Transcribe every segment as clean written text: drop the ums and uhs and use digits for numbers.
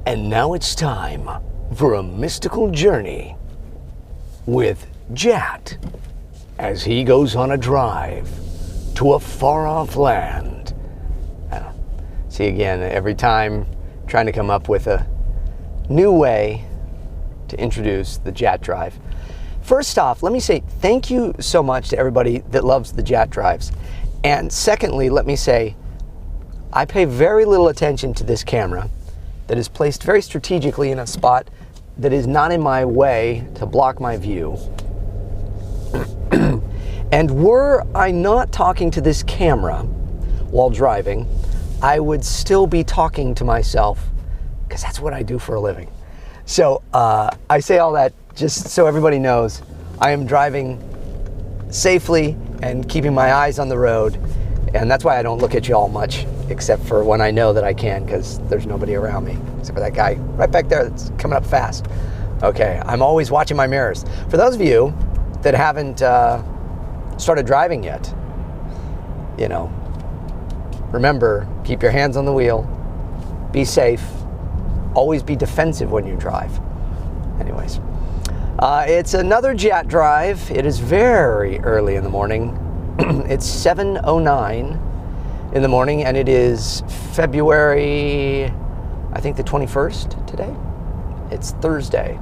And now it's time for a mystical journey with JAT as he goes on a drive to a far-off land. See, again, every time trying to come up with a new way to introduce the JAT Drive. First off, let me say thank you so much to everybody that loves the JAT Drives. And secondly, let me say I pay very little attention to this camera that is placed very strategically in a spot that is not in my way to block my view. And were I not talking to this camera while driving, I would still be talking to myself, because that's what I do for a living. So I say all that just so everybody knows I am driving safely and keeping my eyes on the road, and that's why I don't look at you all much, except for when I know that I can, because there's nobody around me, except for that guy right back there that's coming up fast. Okay, I'm always watching my mirrors. For those of you that haven't started driving yet, you know, remember, keep your hands on the wheel, be safe, always be defensive when you drive. Anyways, it's another JAT Drive. It is very early in the morning. It's 7:09 in the morning, and it is February, I think the 21st today. It's Thursday,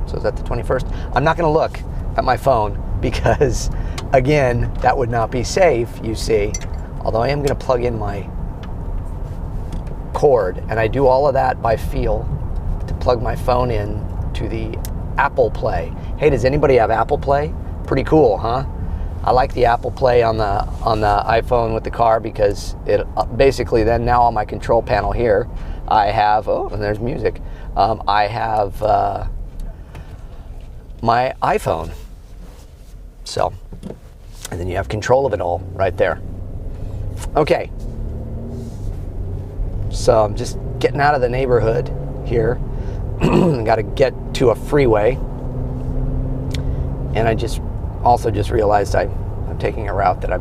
so is that the 21st? I'm not going to look at my phone because, again, that would not be safe, you see. Although I am going to plug in my cord, and I do all of that by feel to plug my phone in to the Apple Play. Hey, does anybody have Apple Play? Pretty cool, huh? I like the Apple Play on the iPhone with the car, because it basically then now on my control panel here I have, oh, and there's music. I have my iPhone. So, and then you have control of it all right there. Okay, so I'm just getting out of the neighborhood here. Got to get to a freeway, and I also just realized I'm taking a route that I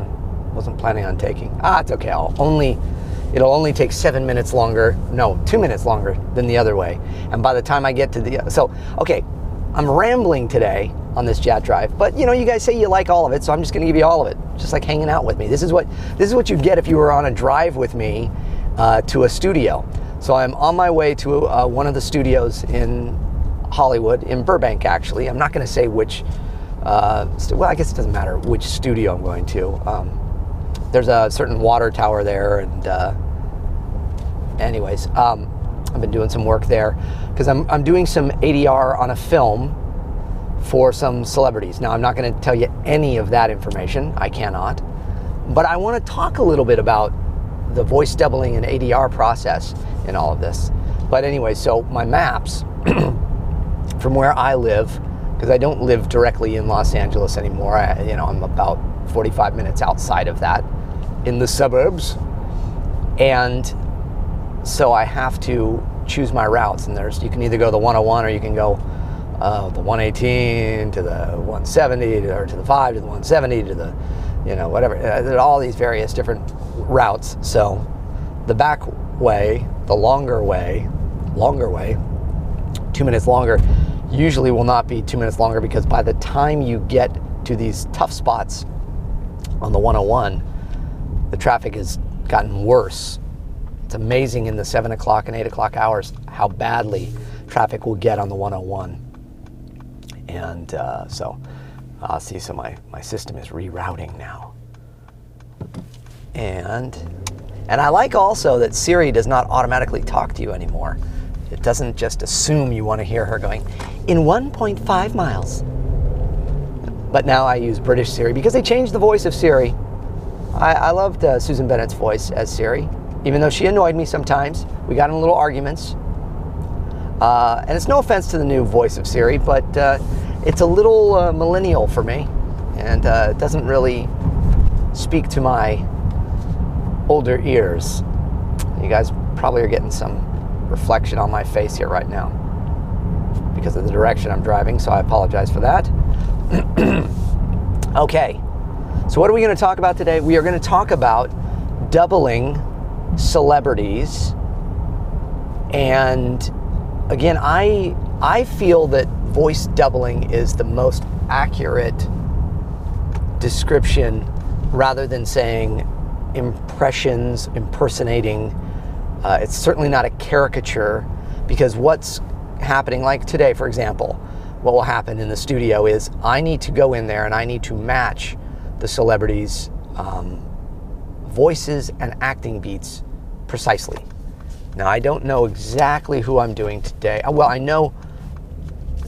wasn't planning on taking. It's okay. It'll only take 7 minutes longer. No, 2 minutes longer than the other way. And by the time I get to okay, I'm rambling today on this JAT Drive, but you know, you guys say you like all of it, so I'm just going to give you all of it, just like hanging out with me. This is what you'd get if you were on a drive with me to a studio. So I'm on my way to one of the studios in Hollywood, in Burbank, actually. I'm not going to say which. Well, I guess it doesn't matter which studio I'm going to. There's a certain water tower there, and anyways, I've been doing some work there because I'm doing some ADR on a film for some celebrities. Now, I'm not going to tell you any of that information. I cannot. But I want to talk a little bit about the voice doubling and ADR process in all of this. But anyway, so my maps from where I live, because I don't live directly in Los Angeles anymore. I'm about 45 minutes outside of that, in the suburbs. And so I have to choose my routes. And you can either go the 101 or you can go the 118 to the 170 or to the 5 to the 170 to the, whatever. There are all these various different routes. So the back way, the longer way, 2 minutes longer, usually will not be 2 minutes longer, because by the time you get to these tough spots on the 101, the traffic has gotten worse. It's amazing in the 7 o'clock and 8 o'clock hours how badly traffic will get on the 101. And so my system is rerouting now. And I like also that Siri does not automatically talk to you anymore. It doesn't just assume you want to hear her going, in 1.5 miles. But now I use British Siri because they changed the voice of Siri. I loved Susan Bennett's voice as Siri, even though she annoyed me sometimes. We got in little arguments. And it's no offense to the new voice of Siri, but it's a little millennial for me. And it doesn't really speak to my older ears. You guys probably are getting some reflection on my face here right now because of the direction I'm driving, so I apologize for that. Okay, so what are we going to talk about today? We are going to talk about doubling celebrities And again, I feel that voice doubling is the most accurate description, rather than saying impressions, impersonating. It's certainly not a caricature, because what's happening, like today, for example, what will happen in the studio is I need to go in there and I need to match the celebrities' voices and acting beats precisely. Now, I don't know exactly who I'm doing today. Well, I know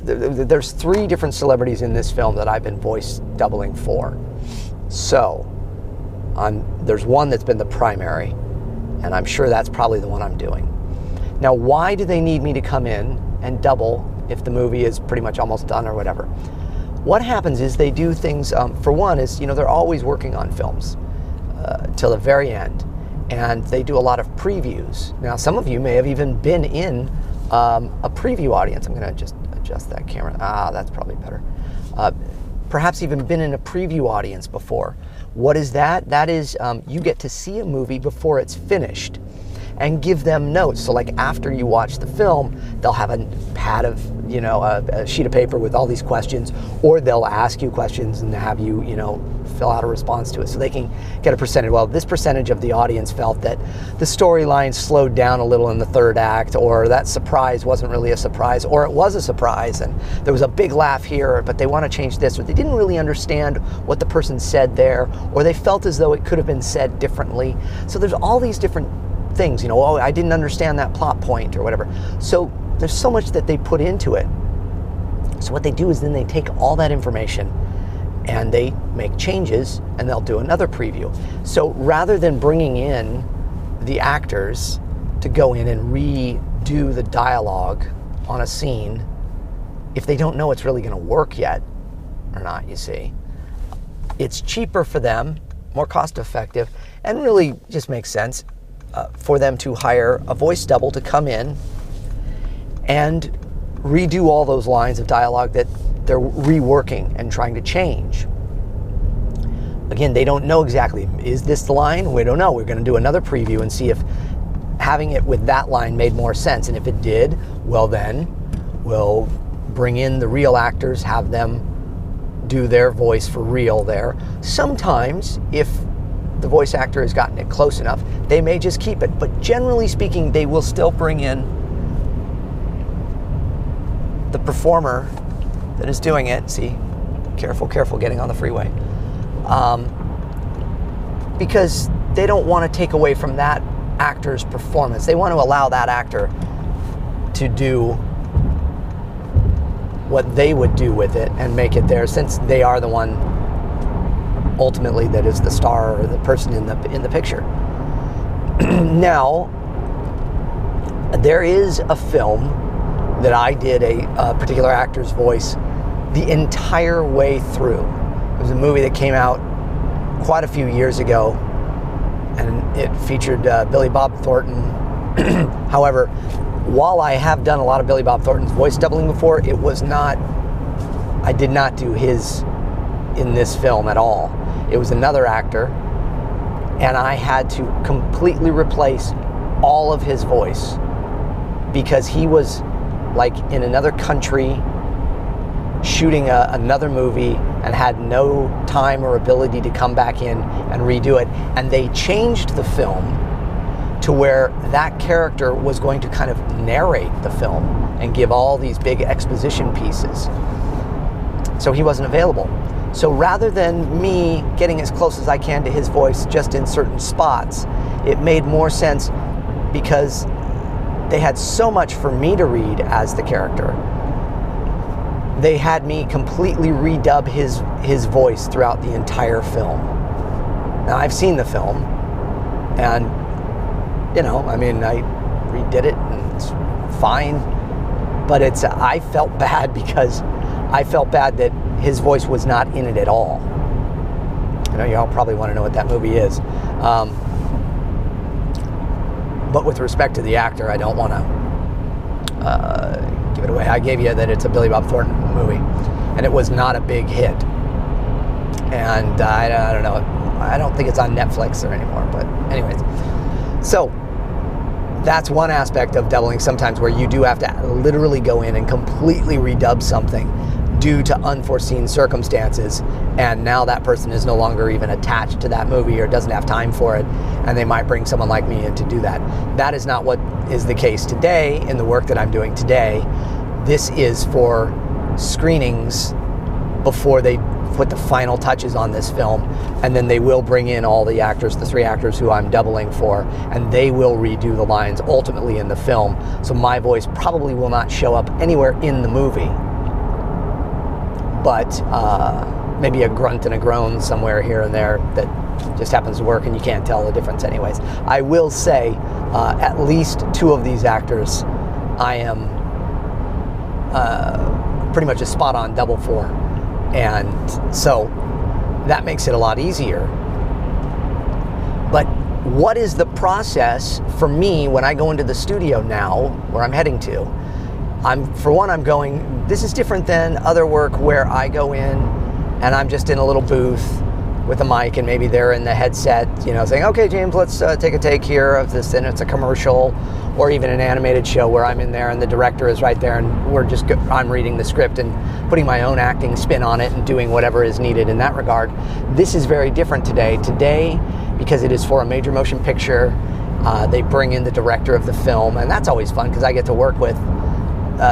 there's 3 different celebrities in this film that I've been voice doubling for. So, there's one that's been the primary, and I'm sure that's probably the one I'm doing. Now, why do they need me to come in and double if the movie is pretty much almost done or whatever? What happens is they do things, for one is, they're always working on films till the very end. And they do a lot of previews. Now, some of you may have even been in a preview audience. I'm going to just adjust that camera. That's probably better. Perhaps even been in a preview audience before. What is that? That is, you get to see a movie before it's finished and give them notes. So like after you watch the film, they'll have a pad of, a sheet of paper with all these questions, or they'll ask you questions and have you, fill out a response to it, so they can get a percentage. Well, this percentage of the audience felt that the storyline slowed down a little in the 3rd act, or that surprise wasn't really a surprise, or it was a surprise and there was a big laugh here, but they want to change this, or they didn't really understand what the person said there, or they felt as though it could have been said differently. So there's all these different things, oh, I didn't understand that plot point or whatever. So there's so much that they put into it. So what they do is then they take all that information and they make changes, and they'll do another preview. So rather than bringing in the actors to go in and redo the dialogue on a scene, if they don't know it's really going to work yet or not, you see, it's cheaper for them, more cost effective, and really just makes sense for them to hire a voice double to come in and redo all those lines of dialogue that they're reworking and trying to change. Again, they don't know exactly, is this the line? We don't know. We're going to do another preview and see if having it with that line made more sense. And if it did, well then, we'll bring in the real actors, have them do their voice for real there. Sometimes, if the voice actor has gotten it close enough, they may just keep it. But generally speaking, they will still bring in the performer that is doing it. See, careful getting on the freeway. Because they don't want to take away from that actor's performance. They want to allow that actor to do what they would do with it and make it theirs, since they are the one ultimately that is the star or the person in the picture. Now, there is a film that I did a particular actor's voice the entire way through. It was a movie that came out quite a few years ago, and it featured Billy Bob Thornton. However, while I have done a lot of Billy Bob Thornton's voice doubling before, I did not do his in this film at all. It was another actor, and I had to completely replace all of his voice because he was like in another country shooting another movie and had no time or ability to come back in and redo it. And they changed the film to where that character was going to kind of narrate the film and give all these big exposition pieces. So he wasn't available. So rather than me getting as close as I can to his voice just in certain spots, it made more sense because they had so much for me to read as the character. They had me completely redub his voice throughout the entire film. Now, I've seen the film, and, I redid it, and it's fine, but I felt bad because I felt bad that his voice was not in it at all. I know y'all probably want to know what that movie is. But with respect to the actor, I don't want to give it away. I gave you that it's a Billy Bob Thornton movie, and it was not a big hit. And I don't know. I don't think it's on Netflix or anymore. But anyways, so that's one aspect of doubling sometimes, where you do have to literally go in and completely redub something due to unforeseen circumstances, and now that person is no longer even attached to that movie or doesn't have time for it, and they might bring someone like me in to do that. That is not what is the case today in the work that I'm doing today. This is for screenings before they put the final touches on this film, and then they will bring in all the actors, the 3 actors who I'm doubling for, and they will redo the lines ultimately in the film. So my voice probably will not show up anywhere in the movie, but maybe a grunt and a groan somewhere here and there that just happens to work, and you can't tell the difference anyways. I will say at least 2 of these actors I am pretty much a spot-on double for, and so that makes it a lot easier. But what is the process for me when I go into the studio now, where I'm heading to? For one, I'm going, this is different than other work where I go in and I'm just in a little booth with a mic, and maybe they're in the headset, you know, saying, okay, James, let's take a take here of this, and it's a commercial, or even an animated show where I'm in there and the director is right there, and I'm reading the script and putting my own acting spin on it and doing whatever is needed in that regard. This is very different today. Today, because it is for a major motion picture, they bring in the director of the film, and that's always fun because I get to work with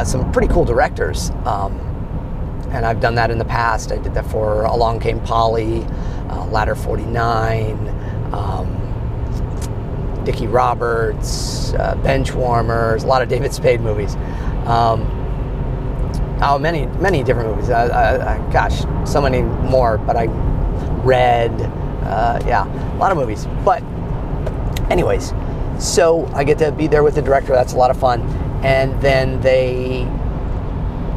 some pretty cool directors. And I've done that in the past. I did that for Along Came Polly, Ladder 49, Dickie Roberts, Benchwarmers, a lot of David Spade movies. Many different movies. Gosh, so many more, but I read, yeah, a lot of movies. But anyways, so I get to be there with the director. That's a lot of fun. And then they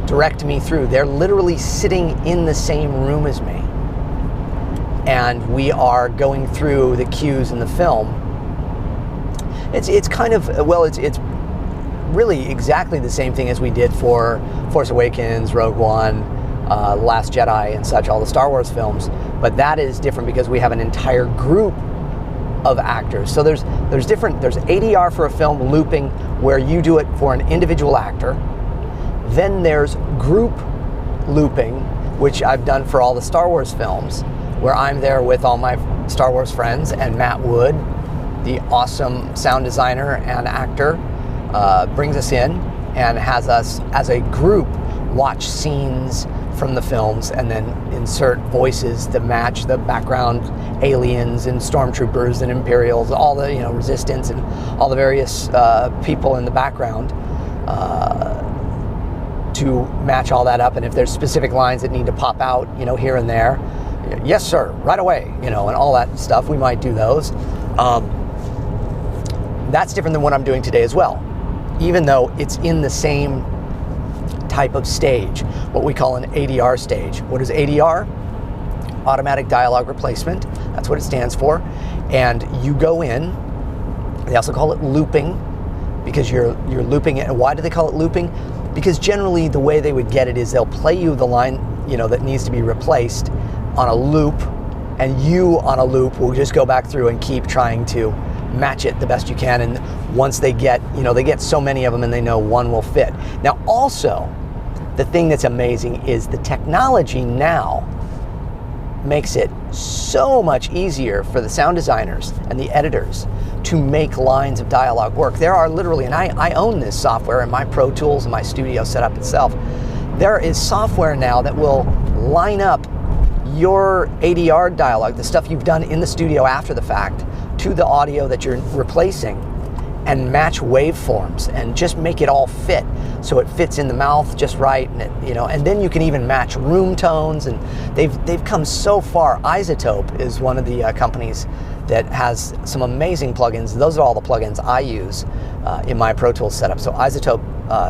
direct me through. They're literally sitting in the same room as me, and we are going through the cues in the film. It's kind of, well, it's really exactly the same thing as we did for Force Awakens, Rogue One, Last Jedi, and such, all the Star Wars films. But that is different because we have an entire group of actors. So there's ADR for a film, looping, where you do it for an individual actor. Then there's group looping, which I've done for all the Star Wars films, where I'm there with all my Star Wars friends, and Matt Wood, the awesome sound designer and actor, brings us in and has us as a group watch scenes from the films and then insert voices to match the background aliens and stormtroopers and Imperials, all the, you know, Resistance and all the various people in the background, to match all that up. And if there's specific lines that need to pop out, you know, here and there, yes sir, right away, you know, and all that stuff, we might do those. That's different than what I'm doing today as well, even though it's in the same type of stage, what we call an ADR stage. What is ADR? Automatic Dialogue Replacement. That's what it stands for. And you go in, they also call it looping, because you're looping it. And why do they call it looping? Because generally the way they would get it is they'll play you the line, you know, that needs to be replaced on a loop, and you on a loop will just go back through and keep trying to match it the best you can. And once they get, you know, they get so many of them and they know one will fit. Now also, the thing that's amazing is the technology now makes it so much easier for the sound designers and the editors to make lines of dialogue work. There are literally, and I own this software in my Pro Tools and my studio setup itself, there is software now that will line up your ADR dialogue, the stuff you've done in the studio after the fact, to the audio that you're replacing, and match waveforms and just make it all fit so it fits in the mouth just right, and it, you know, and then you can even match room tones, and they've come so far. Isotope is one of the companies that has some amazing plugins. Those are all the plugins I use in my Pro Tools setup. So Isotope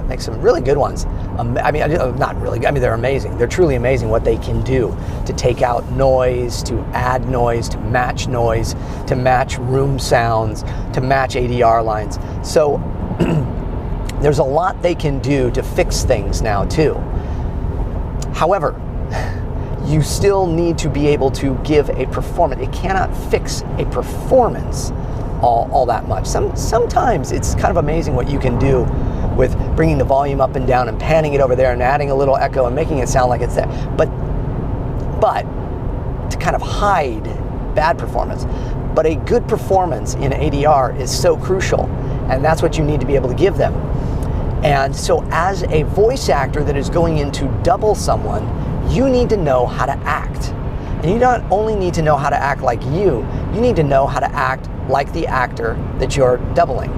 makes some really good ones. I mean, not really, I mean, they're amazing. They're truly amazing what they can do to take out noise, to add noise, to match room sounds, to match ADR lines. So there's a lot they can do to fix things now too. However, you still need to be able to give a performance. It cannot fix a performance all that much. Sometimes it's kind of amazing what you can do with bringing the volume up and down and panning it over there and adding a little echo and making it sound like it's there. But to kind of hide bad performance. But a good performance in ADR is so crucial, and that's what you need to be able to give them. And so as a voice actor that is going in to double someone, you need to know how to act. And you not only need to know how to act like you need to know how to act like the actor that you're doubling.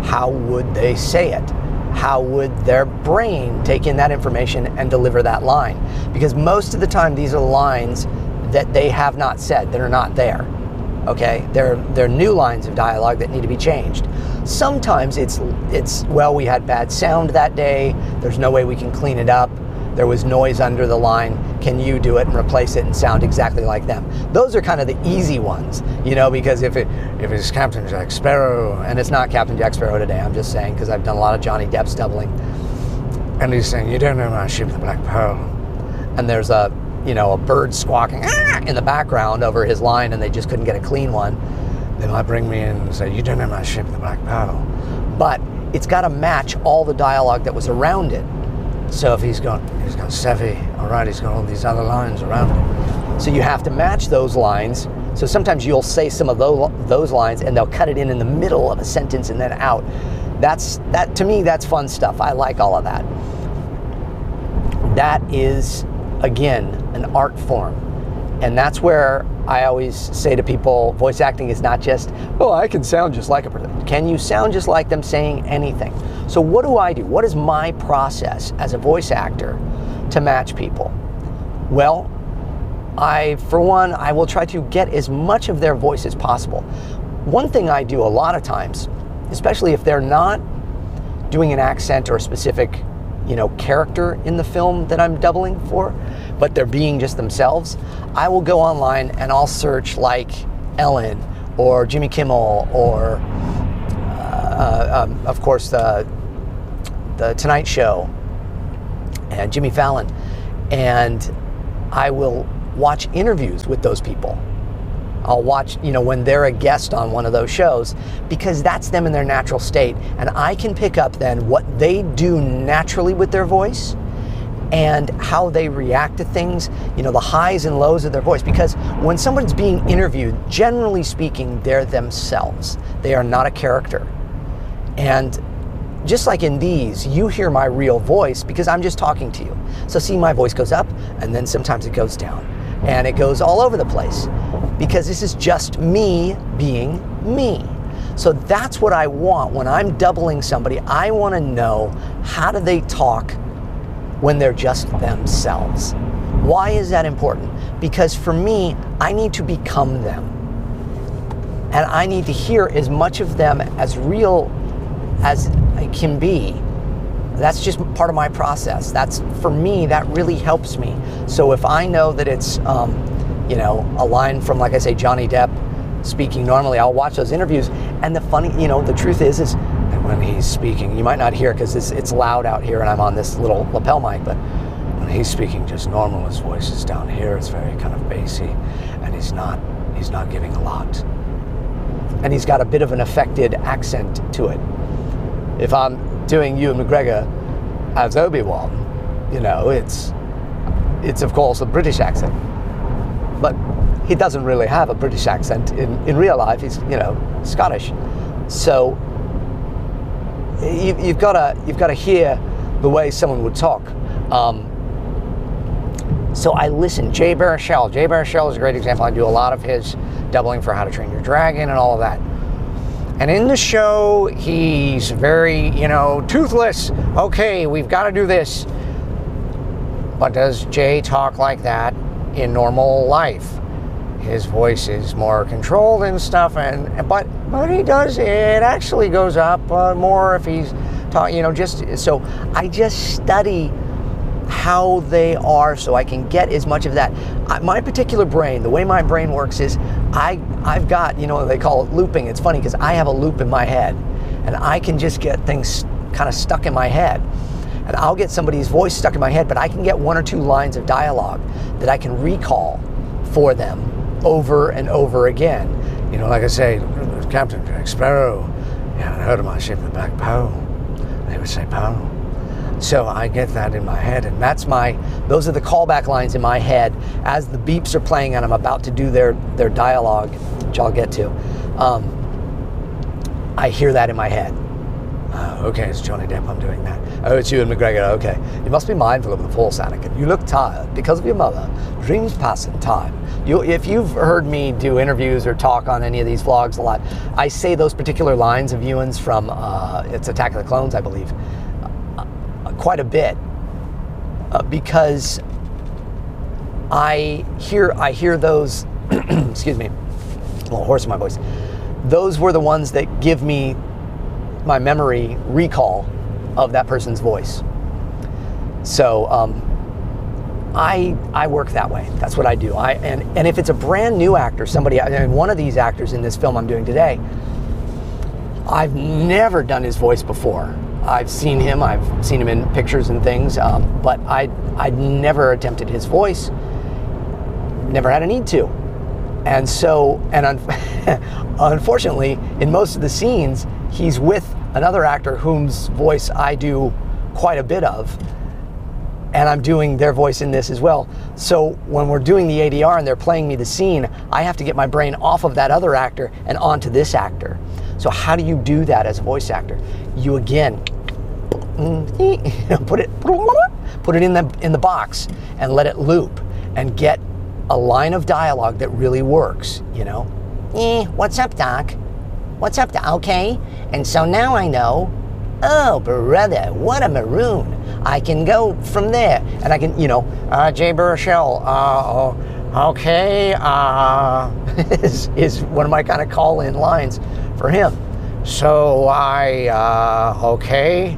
How would they say it? How would their brain take in that information and deliver that line? Because most of the time these are lines that they have not said, that are not there. Okay, they're new lines of dialogue that need to be changed. Sometimes it's well, we had bad sound that day, there's no way we can clean it up, there was noise under the line, can you do it and replace it and sound exactly like them? Those are kind of the easy ones, you know, because if it's Captain Jack Sparrow, and it's not Captain Jack Sparrow today, I'm just saying, because I've done a lot of Johnny Depp's doubling, and he's saying, you don't know my ship, the Black Pearl, and there's a bird squawking in the background over his line, and they just couldn't get a clean one. They might bring me in and say, you don't know my ship, the Black Pearl. But it's got to match all the dialogue that was around it. So if he's got Sevi, all right, he's got all these other lines around it. So you have to match those lines. So sometimes you'll say some of those lines, and they'll cut it in the middle of a sentence and then out. That to me, that's fun stuff. I like all of that. That is, again, an art form. And that's where I always say to people, voice acting is not just, oh, I can sound just like a person. Can you sound just like them saying anything? So what do I do? What is my process as a voice actor to match people? Well, for one, I will try to get as much of their voice as possible. One thing I do a lot of times, especially if they're not doing an accent or a specific character in the film that I'm doubling for, but they're being just themselves, I will go online and I'll search like Ellen or Jimmy Kimmel or of course the Tonight Show and Jimmy Fallon, and I will watch interviews with those people. I'll watch, when they're a guest on one of those shows, because that's them in their natural state. And I can pick up then what they do naturally with their voice and how they react to things, the highs and lows of their voice. Because when someone's being interviewed, generally speaking, they're themselves. They are not a character. And just like in these, you hear my real voice because I'm just talking to you. So see, my voice goes up and then sometimes it goes down. And it goes all over the place because this is just me being me. So that's what I want when I'm doubling somebody. I want to know, how do they talk when they're just themselves? Why is that important? Because for me, I need to become them. And I need to hear as much of them as real as it can be. That's just part of my process. That's, for me, that really helps me. So if I know that it's, a line from, like I say, Johnny Depp speaking normally, I'll watch those interviews. And the funny, the truth is that when he's speaking, you might not hear it because it's loud out here and I'm on this little lapel mic, but when he's speaking just normal, his voice is down here, it's very kind of bassy, and he's not giving a lot. And he's got a bit of an affected accent to it. If I'm doing Ewan McGregor as Obi-Wan, it's of course a British accent, but he doesn't really have a British accent in real life. He's Scottish. So you've got to hear the way someone would talk. So I listen. Jay Baruchel is a great example. I do a lot of his doubling for How to Train Your Dragon and all of that. And in the show, he's very, toothless. Okay, we've got to do this. But does Jay talk like that in normal life? His voice is more controlled and stuff, but he does. It actually goes up more if he's talking. So I just study how they are so I can get as much of that. My particular brain, the way my brain works is I've got, they call it looping. It's funny because I have a loop in my head and I can just get things kind of stuck in my head. And I'll get somebody's voice stuck in my head, but I can get one or two lines of dialogue that I can recall for them over and over again. Like I say, Captain Jack Sparrow. You haven't heard of my ship, the Black Pearl. They would say Pearl. So I get that in my head, and those are the callback lines in my head as the beeps are playing and I'm about to do their dialogue, which I'll get to. I hear that in my head. Okay, it's Johnny Depp, I'm doing that. Oh, it's Ewan McGregor, okay. You must be mindful of the Force, Anakin. You look tired because of your mother. Dreams pass in time. If you've heard me do interviews or talk on any of these vlogs a lot, I say those particular lines of Ewan's from, it's Attack of the Clones, I believe, quite a bit, because I hear those, excuse me, a little hoarse in my voice. Those were the ones that give me my memory recall of that person's voice. So I work that way. That's what I do. And if it's a brand new actor, one of these actors in this film I'm doing today, I've never done his voice before. I've seen him in pictures and things, but I'd never attempted his voice, never had a need to. And so, unfortunately, in most of the scenes, he's with another actor whose voice I do quite a bit of, and I'm doing their voice in this as well. So when we're doing the ADR and they're playing me the scene, I have to get my brain off of that other actor and onto this actor. So how do you do that as a voice actor? You again, put it in the box and let it loop and get a line of dialogue that really works, you know? What's up, Doc? What's up, Doc? Okay. And so now I know, oh, brother, what a maroon. I can go from there. And I can, Jay Baruchel, okay, is one of my kind of call-in lines for him. So okay,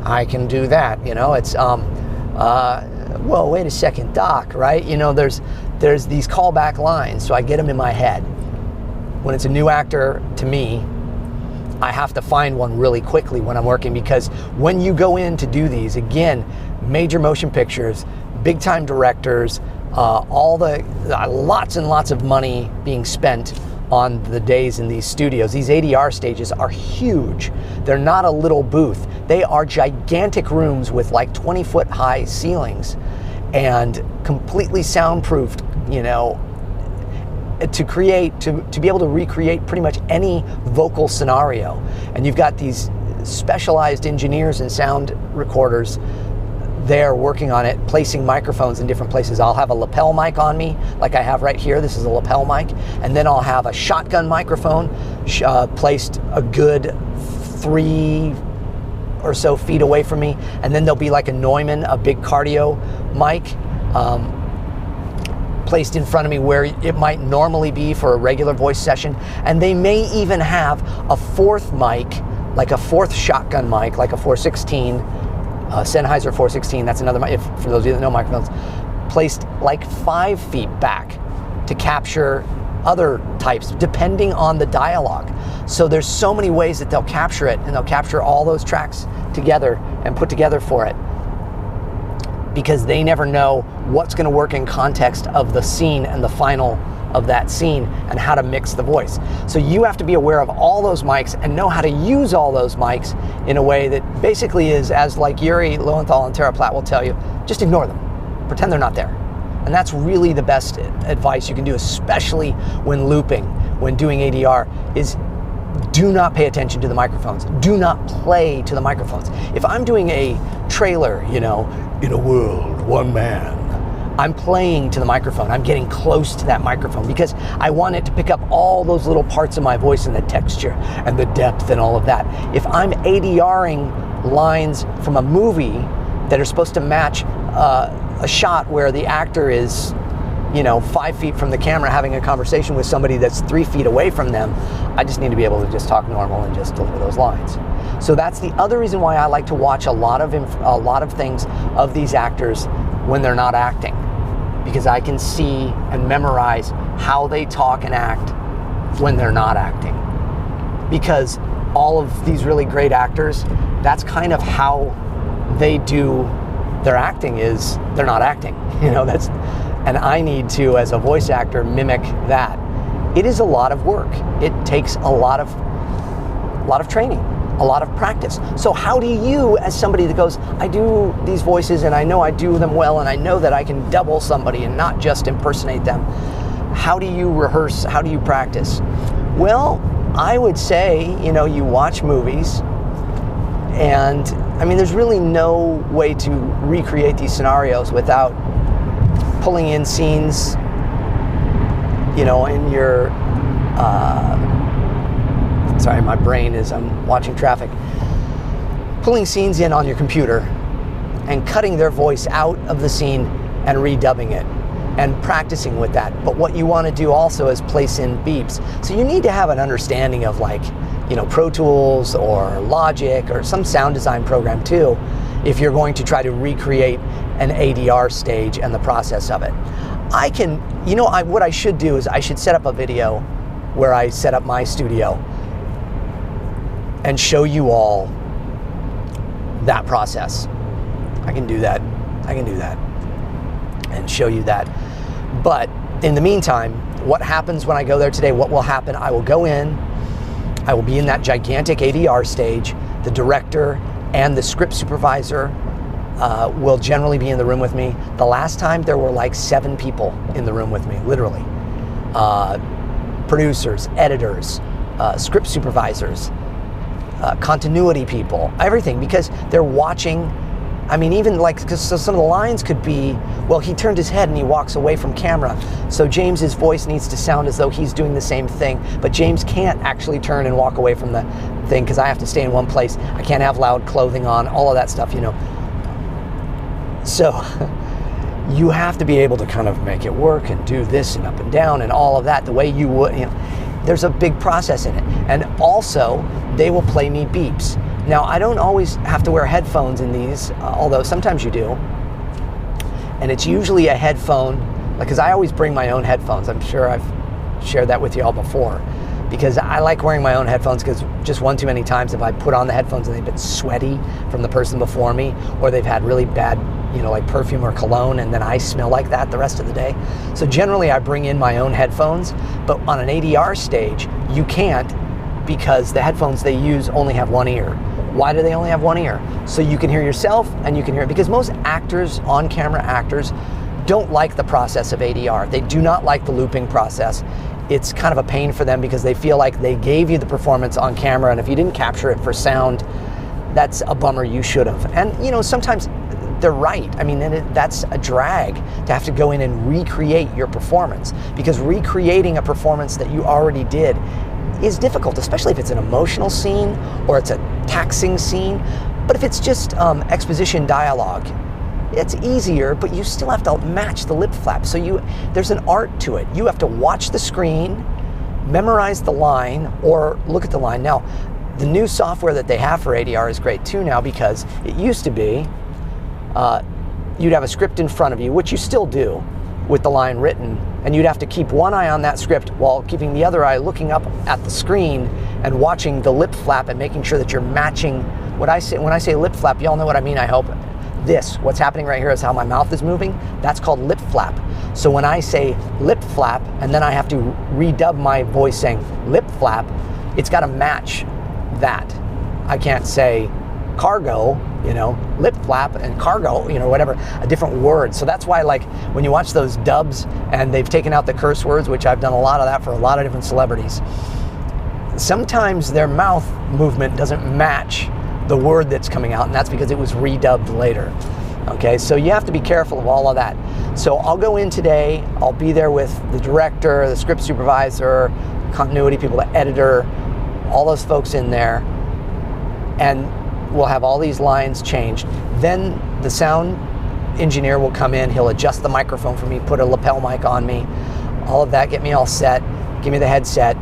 I can do that. It's, well, wait a second, Doc, right? There's these callback lines, so I get them in my head. When it's a new actor to me, I have to find one really quickly when I'm working, because when you go in to do these, again, major motion pictures, big time directors, lots and lots of money being spent on the days in these studios. These ADR stages are huge. They're not a little booth. They are gigantic rooms with like 20-foot high ceilings and completely soundproofed, to be able to recreate pretty much any vocal scenario. And you've got these specialized engineers and sound recorders there working on it, placing microphones in different places. I'll have a lapel mic on me, like I have right here. This is a lapel mic. And then I'll have a shotgun microphone placed a good 3 or so feet away from me. And then there'll be like a Neumann, a big cardio mic, placed in front of me where it might normally be for a regular voice session. And they may even have a fourth mic, like a fourth shotgun mic, like a 416, Sennheiser 416, that's another mic, for those of you that know microphones, placed like 5 feet back to capture other types, depending on the dialogue. So there's so many ways that they'll capture it, and they'll capture all those tracks together and put together for it, because they never know what's going to work in context of the scene and the final of that scene and how to mix the voice. So you have to be aware of all those mics and know how to use all those mics in a way that basically is, as like Yuri Lowenthal and Tara Platt will tell you, just ignore them. Pretend they're not there. And that's really the best advice you can do, especially when looping, when doing ADR, is do not pay attention to the microphones. Do not play to the microphones. If I'm doing a trailer, in a world, one man, I'm playing to the microphone. I'm getting close to that microphone because I want it to pick up all those little parts of my voice and the texture and the depth and all of that. If I'm ADRing lines from a movie that are supposed to match a shot where the actor is, 5 feet from the camera having a conversation with somebody that's 3 feet away from them, I just need to be able to just talk normal and just deliver those lines. So that's the other reason why I like to watch a lot of things of these actors when they're not acting, because I can see and memorize how they talk and act when they're not acting. Because all of these really great actors, that's kind of how they do their acting, is they're not acting. And I need to, as a voice actor, mimic that it is a lot of work. It takes a lot of training, a lot of practice. So how do you, as somebody that goes, I do these voices and I know I do them well and I know that I can double somebody and not just impersonate them, how do you rehearse? How do you practice? Well, I would say, you watch movies, and I mean, there's really no way to recreate these scenarios without pulling in scenes, in your, sorry, my brain is, I'm watching traffic, pulling scenes in on your computer and cutting their voice out of the scene and redubbing it and practicing with that. But what you want to do also is place in beeps. So you need to have an understanding of Pro Tools or Logic or some sound design program too, if you're going to try to recreate an ADR stage and the process of it. I can, what I should do is I should set up a video where I set up my studio and show you all that process. I can do that and show you that. But in the meantime, what happens when I go there today, what will happen, I will go in, I will be in that gigantic ADR stage. The director and the script supervisor will generally be in the room with me. The last time there were like 7 people in the room with me, literally. Producers, editors, script supervisors, continuity people, everything, because they're watching. I mean, even because some of the lines could be, well, he turned his head and he walks away from camera. So James's voice needs to sound as though he's doing the same thing, but James can't actually turn and walk away from the thing because I have to stay in one place. I can't have loud clothing on, all of that stuff, So you have to be able to kind of make it work and do this and up and down and all of that the way you would, there's a big process in it. And also, they will play me beeps. Now, I don't always have to wear headphones in these, although sometimes you do. And it's usually a headphone, because I always bring my own headphones. I'm sure I've shared that with you all before. Because I like wearing my own headphones, because just one too many times if I put on the headphones and they've been sweaty from the person before me, or they've had really bad, like perfume or cologne, and then I smell like that the rest of the day. So generally I bring in my own headphones, but on an ADR stage, you can't, because the headphones they use only have one ear. Why do they only have one ear? So you can hear yourself and you can hear it, because most actors, on-camera actors, don't like the process of ADR. They do not like the looping process. It's kind of a pain for them because they feel like they gave you the performance on camera, and if you didn't capture it for sound, that's a bummer. You should have. And sometimes they're right. I mean, that's a drag to have to go in and recreate your performance, because recreating a performance that you already did is difficult, especially if it's an emotional scene or it's a taxing scene. But if it's just exposition dialogue, it's easier, but you still have to match the lip flap. So there's an art to it. You have to watch the screen, memorize the line, or look at the line. Now, the new software that they have for ADR is great too now, because it used to be you'd have a script in front of you, which you still do with the line written, and you'd have to keep one eye on that script while keeping the other eye looking up at the screen and watching the lip flap and making sure that you're matching what I say. When I say lip flap, y'all know what I mean, I hope. What's happening right here is how my mouth is moving. That's called lip flap. So when I say lip flap and then I have to redub my voice saying lip flap, it's got to match that. I can't say cargo, lip flap and cargo, whatever, a different word. So that's why, like, when you watch those dubs and they've taken out the curse words, which I've done a lot of that for a lot of different celebrities, sometimes their mouth movement doesn't match the word that's coming out, and that's because it was redubbed later. Okay, so you have to be careful of all of that. So I'll go in today, I'll be there with the director, the script supervisor, continuity people, the editor, all those folks in there, and we'll have all these lines changed. Then the sound engineer will come in, he'll adjust the microphone for me, put a lapel mic on me, all of that, get me all set, give me the headset.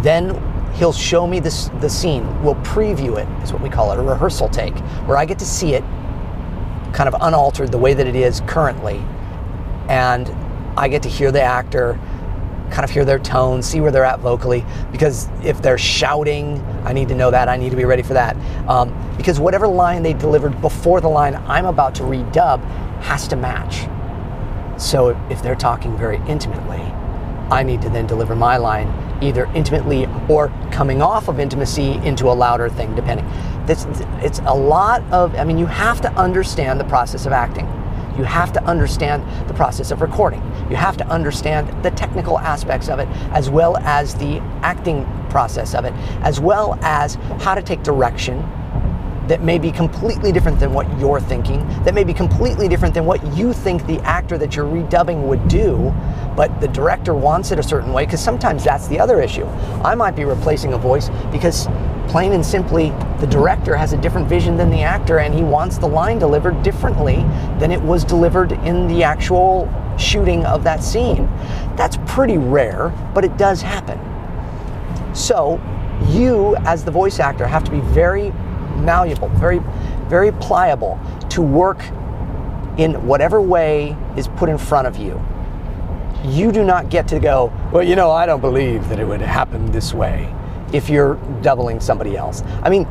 Then he'll show me the scene. We'll preview it, is what we call it, a rehearsal take, where I get to see it kind of unaltered the way that it is currently. And I get to hear the actor, kind of hear their tone, see where they're at vocally, because if they're shouting, I need to know that, I need to be ready for that. Because whatever line they delivered before the line I'm about to redub has to match. So if they're talking very intimately, I need to then deliver my line either intimately or coming off of intimacy into a louder thing, depending. It's a lot of, I mean, you have to understand the process of acting. You have to understand the process of recording. You have to understand the technical aspects of it, as well as the acting process of it, as well as how to take direction that may be completely different than what you're thinking, that may be completely different than what you think the actor that you're redubbing would do, but the director wants it a certain way, because sometimes that's the other issue. I might be replacing a voice because plain and simply the director has a different vision than the actor, and he wants the line delivered differently than it was delivered in the actual shooting of that scene. That's pretty rare, but it does happen. So you, as the voice actor, have to be very malleable, very, very pliable to work in whatever way is put in front of you. You do not get to go, well, you know, I don't believe that it would happen this way if you're doubling somebody else. I mean,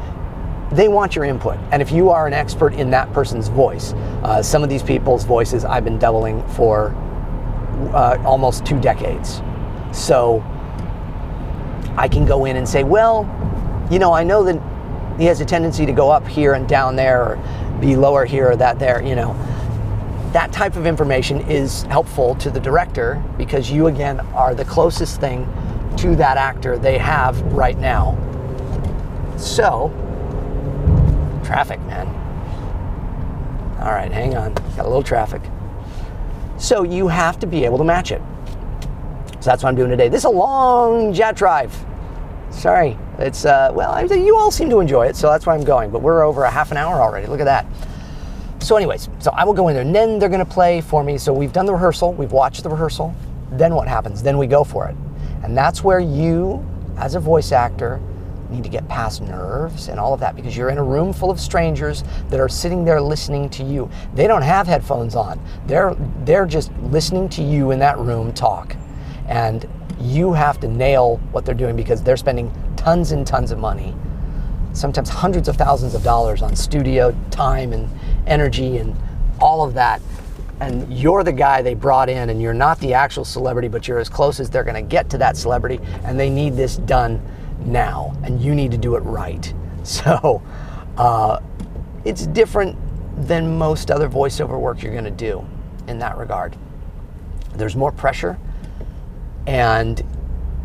they want your input. And if you are an expert in that person's voice, some of these people's voices I've been doubling for almost 2 decades. So I can go in and say, well, you know, I know that he has a tendency to go up here and down there, or be lower here or that there, you know. That type of information is helpful to the director because you, again, are the closest thing to that actor they have right now. So, traffic, man. All right, hang on, got a little traffic. So you have to be able to match it. So that's what I'm doing today. This is a long JAT Drive. Sorry, it's, well, you all seem to enjoy it, so that's why I'm going, but we're over a half an hour already, look at that. So anyways, so I will go in there, and then they're gonna play for me. So we've done the rehearsal, we've watched the rehearsal, then what happens? Then we go for it. And that's where you, as a voice actor, need to get past nerves and all of that, because you're in a room full of strangers that are sitting there listening to you. They don't have headphones on. They're just listening to you in that room talk. And you have to nail what they're doing because they're spending tons and tons of money, sometimes hundreds of thousands of dollars on studio time and energy and all of that. And you're the guy they brought in, and you're not the actual celebrity, but you're as close as they're gonna get to that celebrity, and they need this done now, and you need to do it right. So it's different than most other voiceover work you're gonna do in that regard. There's more pressure, and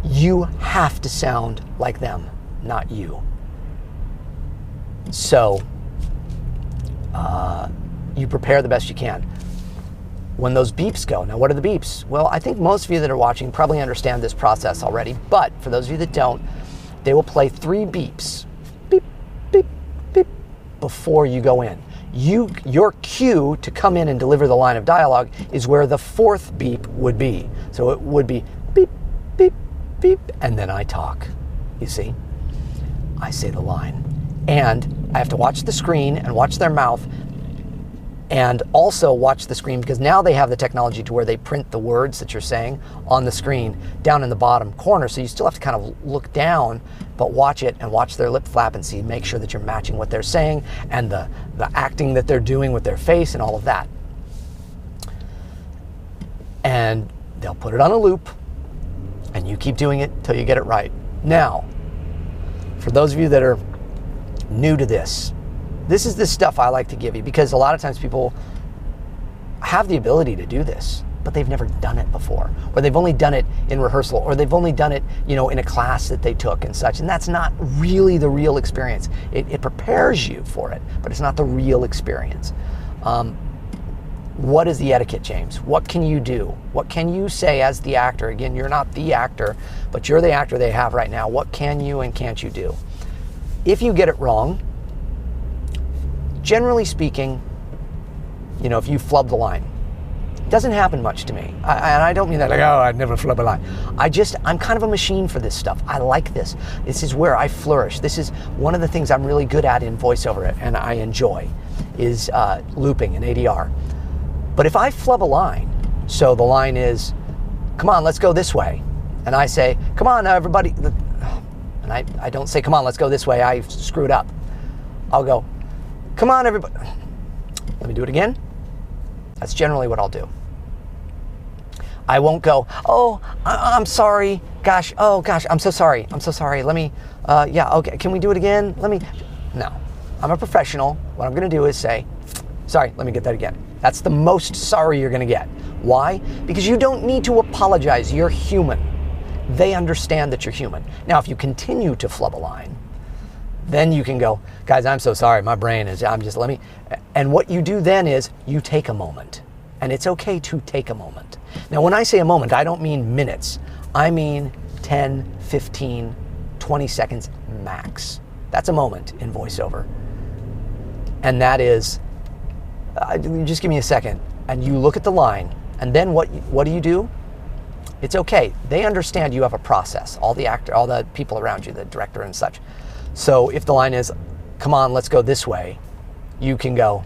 you have to sound like them, not you. So you prepare the best you can. When those beeps go, now what are the beeps? Well, I think most of you that are watching probably understand this process already, but for those of you that don't, they will play 3 beeps, beep, beep, beep, before you go in. Your cue to come in and deliver the line of dialogue is where the 4th beep would be. So it would be beep, beep, beep, and then I talk, you see? I say the line. And I have to watch the screen and watch their mouth, and also watch the screen, because now they have the technology to where they print the words that you're saying on the screen down in the bottom corner. So you still have to kind of look down, but watch it and watch their lip flap and see, make sure that you're matching what they're saying and the acting that they're doing with their face and all of that. And they'll put it on a loop, and you keep doing it till you get it right. Now, for those of you that are new to this is the stuff I like to give you, because a lot of times people have the ability to do this, but they've never done it before, or they've only done it in rehearsal, or they've only done it, you know, in a class that they took and such, and that's not really the real experience. It prepares you for it, but it's not the real experience. What is the etiquette, James? What can you do? What can you say as the actor? Again, you're not the actor, but you're the actor they have right now. What can you and can't you do? If you get it wrong, generally speaking, you know, if you flub the line, it doesn't happen much to me. And I don't mean that like, oh, I'd never flub a line. I'm kind of a machine for this stuff. I like this. This is where I flourish. This is one of the things I'm really good at in voiceover, and I enjoy, is looping and ADR. But if I flub a line, so the line is, come on, let's go this way. And I say, come on, everybody. And I don't say, come on, let's go this way. I screwed up. I'll go, come on, everybody. Let me do it again. That's generally what I'll do. I won't go, oh, I'm sorry, gosh, oh gosh, I'm so sorry, let me, yeah, okay, can we do it again? No, I'm a professional. What I'm gonna do is say, sorry, let me get that again. That's the most sorry you're gonna get. Why? Because you don't need to apologize, you're human. They understand that you're human. Now, if you continue to flub a line, then you can go, guys, I'm so sorry, my brain is, and what you do then is you take a moment. And it's okay to take a moment. Now, when I say a moment, I don't mean minutes. I mean 10, 15, 20 seconds max. That's a moment in voiceover. And that is, just give me a second. And you look at the line, and then what do? It's okay. They understand you have a process, all the people around you, the director and such. So if the line is, come on, let's go this way, you can go,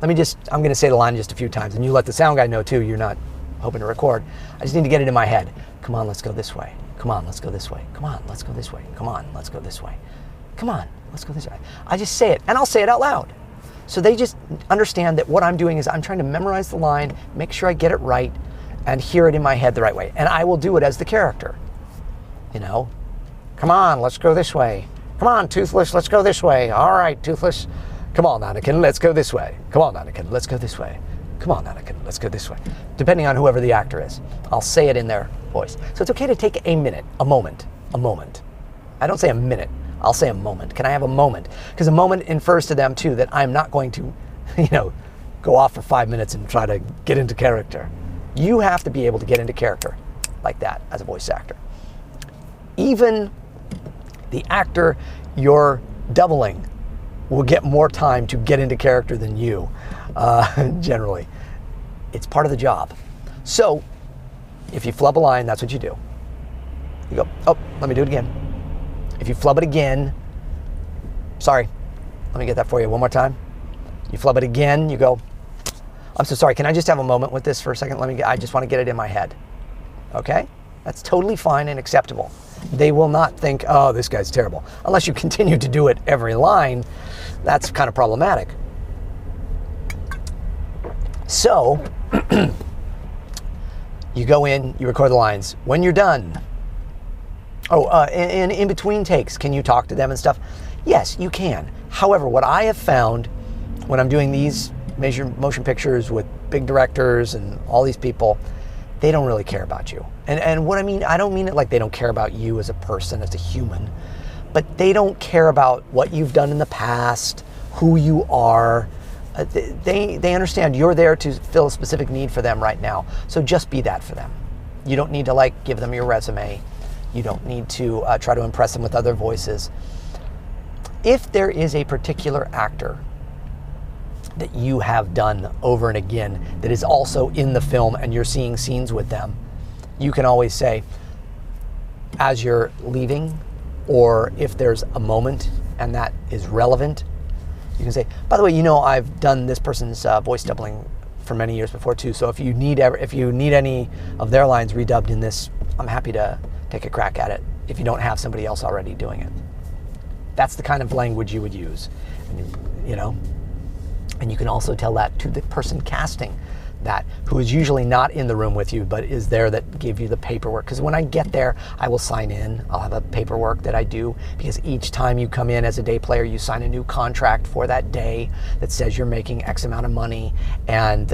I'm going to say the line just a few times, and you let the sound guy know too, you're not hoping to record. I just need to get it in my head. Come on, let's go this way. Come on, let's go this way. Come on, let's go this way. Come on, let's go this way. Come on, let's go this way. I just say it, and I'll say it out loud. So they just understand that what I'm doing is I'm trying to memorize the line, make sure I get it right, and hear it in my head the right way. And I will do it as the character. You know, come on, let's go this way. Come on, Toothless, let's go this way. All right, Toothless. Come on, Anakin, let's go this way. Come on, Anakin, let's go this way. Come on, Anakin, let's go this way. Depending on whoever the actor is, I'll say it in their voice. So it's okay to take a minute, a moment. I don't say a minute, I'll say a moment. Can I have a moment? Because a moment infers to them too that I'm not going to, go off for 5 minutes and try to get into character. You have to be able to get into character like that as a voice actor. Even the actor you're doubling will get more time to get into character than you, generally. It's part of the job. So, if you flub a line, that's what you do. You go, oh, let me do it again. If you flub it again, sorry, let me get that for you one more time. You flub it again, you go, I'm so sorry, can I just have a moment with this for a second? I just want to get it in my head. Okay? That's totally fine and acceptable. They will not think, oh, this guy's terrible. Unless you continue to do it every line, that's kind of problematic. So, you go in, you record the lines. When you're done, and in between takes, can you talk to them and stuff? Yes, you can. However, what I have found when I'm doing these motion pictures with big directors and all these people, they don't really care about you. And what I mean, I don't mean it like they don't care about you as a person, as a human, but they don't care about what you've done in the past, who you are. They understand you're there to fill a specific need for them right now. So just be that for them. You don't need to give them your resume. You don't need to try to impress them with other voices. If there is a particular actor that you have done over and again that is also in the film and you're seeing scenes with them, you can always say, as you're leaving, or if there's a moment and that is relevant, you can say, by the way, I've done this person's voice doubling for many years before too, so if you need any of their lines redubbed in this, I'm happy to take a crack at it if you don't have somebody else already doing it. That's the kind of language you would use, And you can also tell that to the person casting that, who is usually not in the room with you, but is there that gave you the paperwork. Because when I get there, I will sign in. I'll have a paperwork that I do, because each time you come in as a day player, you sign a new contract for that day that says you're making X amount of money and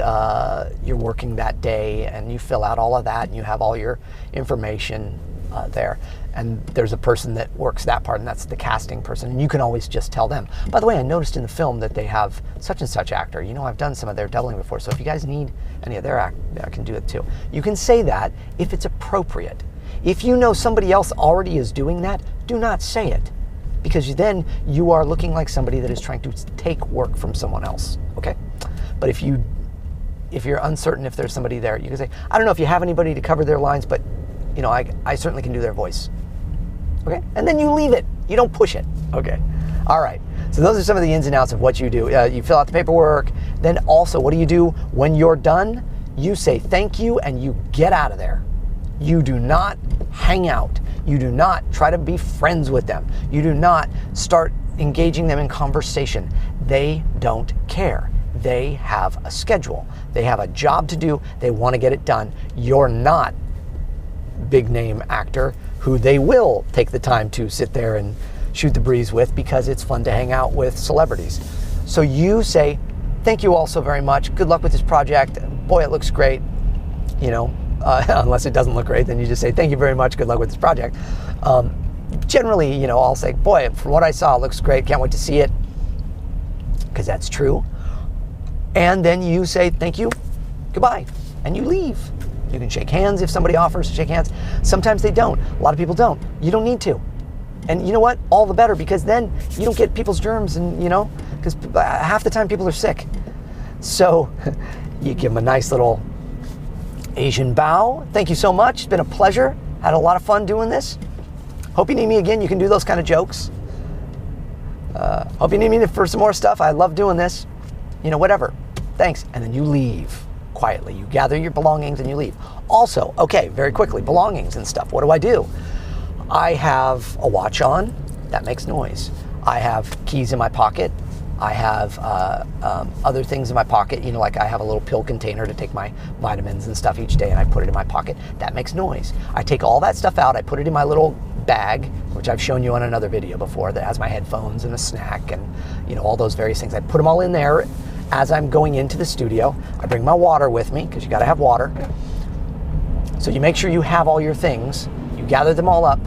you're working that day, and you fill out all of that and you have all your information there. And there's a person that works that part, and that's the casting person. And you can always just tell them, by the way, I noticed in the film that they have such and such actor. I've done some of their doubling before, so if you guys need any of their act, I can do it too. You can say that if it's appropriate. If you know somebody else already is doing that, do not say it, because then you are looking like somebody that is trying to take work from someone else, okay? But if you're uncertain if there's somebody there, you can say, I don't know if you have anybody to cover their lines, but I certainly can do their voice. Okay? And then you leave it. You don't push it. Okay. All right. So those are some of the ins and outs of what you do. You fill out the paperwork. Then also, what do you do when you're done? You say thank you and you get out of there. You do not hang out. You do not try to be friends with them. You do not start engaging them in conversation. They don't care. they have a schedule. They have a job to do. They want to get it done. You're not big name actor who they will take the time to sit there and shoot the breeze with because it's fun to hang out with celebrities. So you say, thank you all so very much. Good luck with this project. Boy, it looks great. You know, unless it doesn't look great, then you just say, thank you very much. Good luck with this project. Generally, you know, I'll say, boy, from what I saw, it looks great. Can't wait to see it. Because that's true. And then you say, thank you, goodbye, and you leave. You can shake hands if somebody offers to shake hands. Sometimes they don't. A lot of people don't. You don't need to. And you know what? All the better, because then you don't get people's germs, and you know, because half the time people are sick. So you give them a nice little Asian bow. Thank you so much. It's been a pleasure. Had a lot of fun doing this. Hope you need me again. You can do those kind of jokes. Hope you need me for some more stuff. I love doing this. You know, whatever. Thanks. And then you leave quietly. You gather your belongings and you leave. Also, okay, very quickly, belongings and stuff. What do? I have a watch on. That makes noise. I have keys in my pocket. I have other things in my pocket. You know, like I have a little pill container to take my vitamins and stuff each day, and I put it in my pocket. That makes noise. I take all that stuff out. I put it in my little bag, which I've shown you on another video before, that has my headphones and a snack and, you know, all those various things. I put them all in there as I'm going into the studio. I bring my water with me, because you got to have water. So you make sure you have all your things. You gather them all up,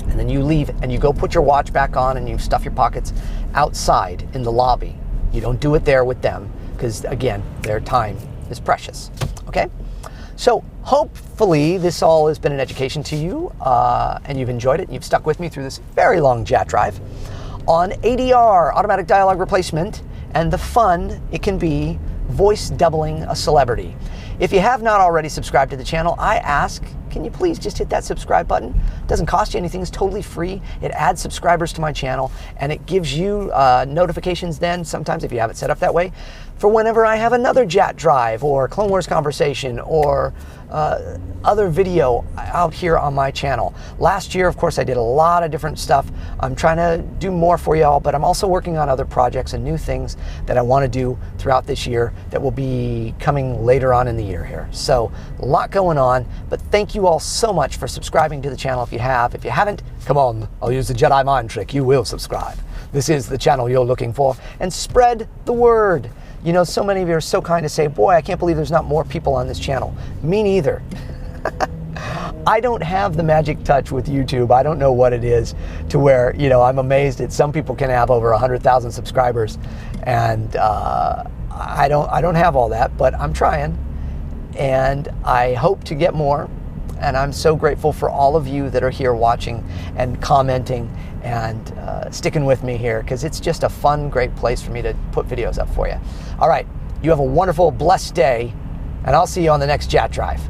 and then you leave and you go put your watch back on and you stuff your pockets outside in the lobby. You don't do it there with them, because again, their time is precious. Okay? So hopefully this all has been an education to you, and you've enjoyed it, and you've stuck with me through this very long JAT drive on ADR, automatic dialogue replacement, and the fun it can be voice doubling a celebrity. If you have not already subscribed to the channel, I ask, can you please just hit that subscribe button? It doesn't cost you anything. It's totally free. It adds subscribers to my channel, and it gives you notifications then, sometimes if you have it set up that way, for whenever I have another JAT drive or Clone Wars conversation or other video out here on my channel. Last year, of course, I did a lot of different stuff. I'm trying to do more for y'all, but I'm also working on other projects and new things that I want to do throughout this year that will be coming later on in the year here. So a lot going on, but thank you all so much for subscribing to the channel if you have. If you haven't, come on, I'll use the Jedi mind trick. You will subscribe. This is the channel you're looking for, and spread the word. You know, so many of you are so kind to say, boy, I can't believe there's not more people on this channel. Me neither. I don't have the magic touch with YouTube. I don't know what it is to where, you know, I'm amazed that some people can have over 100,000 subscribers, and I don't have all that, but I'm trying, and I hope to get more. And I'm so grateful for all of you that are here watching and commenting and sticking with me here, because it's just a fun, great place for me to put videos up for you. All right, you have a wonderful, blessed day, and I'll see you on the next JAT Drive.